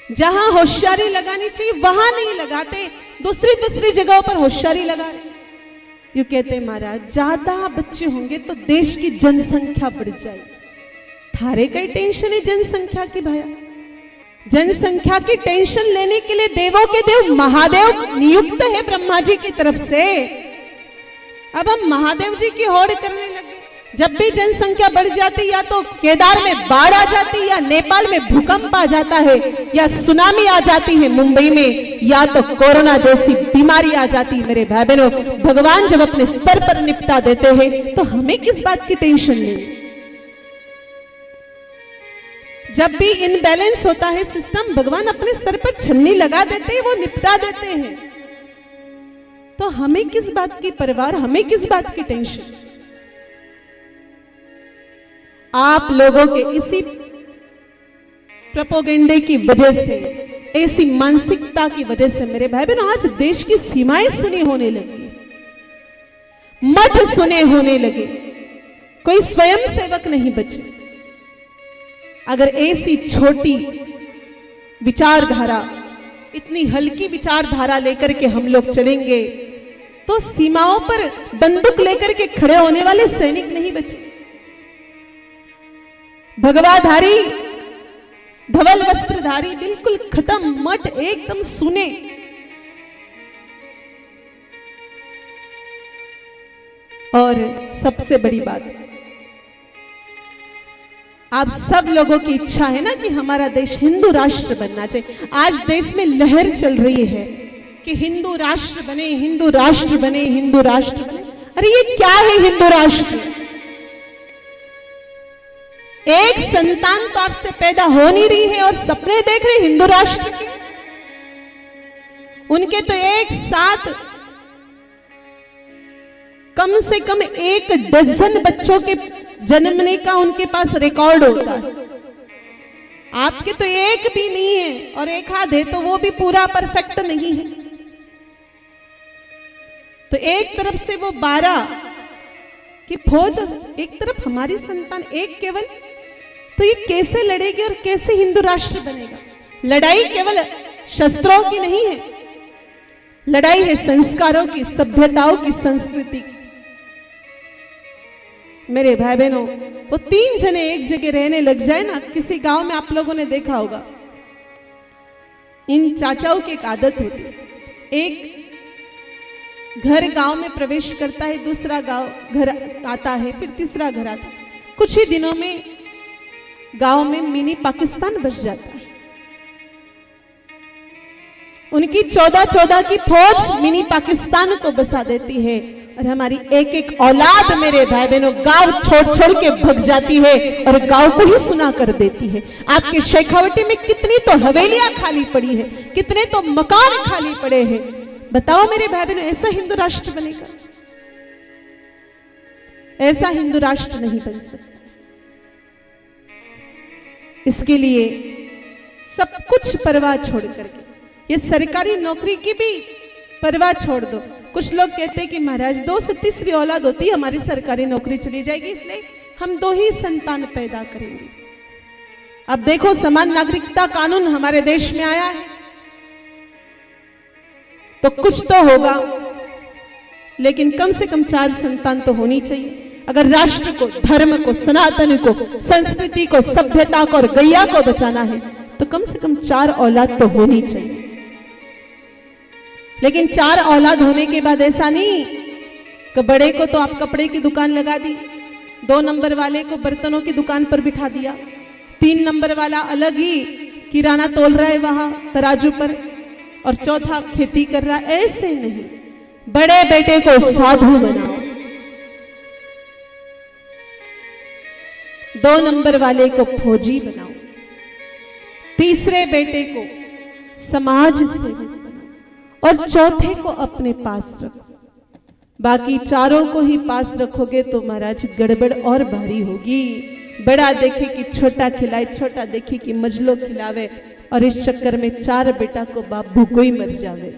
जहां होशियारी लगानी चाहिए वहां नहीं लगाते, दूसरी दूसरी जगहों पर होशियारी लगा रहे। यू कहते महाराज ज्यादा बच्चे होंगे तो देश की जनसंख्या बढ़ जाएगी। थारे कई टेंशन है जनसंख्या की भैया? जनसंख्या की टेंशन लेने के लिए देवों के देव महादेव नियुक्त है ब्रह्मा जी की तरफ से। अब हम महादेव जी की होड़ करने लगे। जब भी जनसंख्या बढ़ जाती, या तो केदार में बाढ़ आ जाती, या नेपाल में भूकंप आ जाता है, या सुनामी आ जाती है मुंबई में, या तो कोरोना जैसी बीमारी आ जाती है। मेरे भाई बहनों, भगवान जब अपने स्तर पर निपटा देते हैं तो हमें किस बात की टेंशन लेनी? जब भी इनबैलेंस होता है सिस्टम, भगवान अपने स्तर पर छन्नी लगा देते हैं, वो निपटा देते हैं। तो हमें किस बात की परवाह, हमें किस बात की टेंशन? आप लोगों के इसी प्रोपेगेंडे की वजह से, ऐसी मानसिकता की वजह से मेरे भाई बहनों आज देश की सीमाएं सुनी होने लगी, मठ सुने होने लगे, कोई स्वयं सेवक नहीं बचे। अगर ऐसी छोटी विचारधारा, इतनी हल्की विचारधारा लेकर के हम लोग चलेंगे तो सीमाओं पर बंदूक लेकर के खड़े होने वाले सैनिक नहीं बचे। भगवाधारी, धवल वस्त्रधारी बिल्कुल खत्म, मठ एकदम सुने। और सबसे बड़ी बात, आप सब लोगों की इच्छा है ना कि हमारा देश हिंदू राष्ट्र बनना चाहिए। आज देश में लहर चल रही है कि हिंदू राष्ट्र बने, हिंदू राष्ट्र बने, हिंदू राष्ट्र बने। अरे ये क्या है हिंदू राष्ट्र? एक संतान तो आपसे पैदा हो नहीं रही है और सपने देख रहे हिंदू राष्ट्र के। उनके तो एक साथ कम से कम 1 डज़न बच्चों के जन्मने का उनके पास रिकॉर्ड होता है। आपके तो एक भी नहीं है, और एक आध है तो वो भी पूरा परफेक्ट नहीं है। तो एक तरफ से वो 12 की फौज, एक तरफ हमारी संतान एक केवल। तो ये कैसे लड़ेगी और कैसे हिंदू राष्ट्र बनेगा? लड़ाई केवल शस्त्रों की नहीं है, लड़ाई है संस्कारों की, सभ्यताओं की, संस्कृति की। मेरे भाई बहनों, वो 3 जने एक जगह रहने लग जाए ना, किसी गांव में आप लोगों ने देखा होगा, इन चाचाओं की एक आदत होती है। एक घर गांव में प्रवेश करता है, दूसरा गांव घर आता है, फिर तीसरा घर आता है। कुछ ही दिनों में गांव में मिनी पाकिस्तान बस जाता है। उनकी 14 की फौज मिनी पाकिस्तान को बसा देती है, और हमारी एक औलाद मेरे भाई बहनों गांव छोड़ के भग जाती है और गांव को ही सुना कर देती है। आपके शेखावटी में कितनी तो हवेलियां खाली पड़ी है, कितने तो मकान खाली पड़े हैं। बताओ मेरे भाई बहनों, ऐसा हिंदू राष्ट्र बनेगा? ऐसा हिंदू राष्ट्र नहीं बन सकता। इसके लिए सब कुछ परवाह छोड़ करके, ये सरकारी नौकरी की भी परवाह छोड़ दो। कुछ लोग कहते हैं कि महाराज 2 से तीसरी औलाद होती है हमारी सरकारी नौकरी चली जाएगी, इसलिए हम 2 ही संतान पैदा करेंगे। अब देखो, समान नागरिकता कानून हमारे देश में आया है तो कुछ तो होगा, लेकिन कम से कम 4 संतान तो होनी चाहिए। अगर राष्ट्र को, धर्म को, सनातन को, संस्कृति को, सभ्यता को और गैया को बचाना है तो कम से कम 4 औलाद तो होनी चाहिए। लेकिन 4 औलाद होने के बाद ऐसा नहीं कि बड़े को तो आप कपड़े की दुकान लगा दी, 2 नंबर वाले को बर्तनों की दुकान पर बिठा दिया, 3 नंबर वाला अलग ही किराना तोल रहा है वहां तराजू पर, और चौथा खेती कर रहा है। ऐसे नहीं, बड़े बेटे को साधु बनाओ, 2 नंबर वाले को फौजी बनाओ, तीसरे बेटे को समाज सेवक बनाओ, और चौथे को अपने पास रखो। बाकी 4 को ही पास रखोगे तो महाराज गड़बड़ और भारी होगी। बड़ा देखे कि छोटा खिलाए, छोटा देखे कि मजलो खिलावे, और इस चक्कर में 4 बेटा को बाप भूखो ही मर जावे।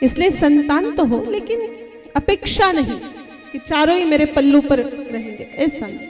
इसलिए संतान तो हो, लेकिन अपेक्षा नहीं कि 4 ही मेरे पल्लू पर रहेंगे, ऐसा नहीं।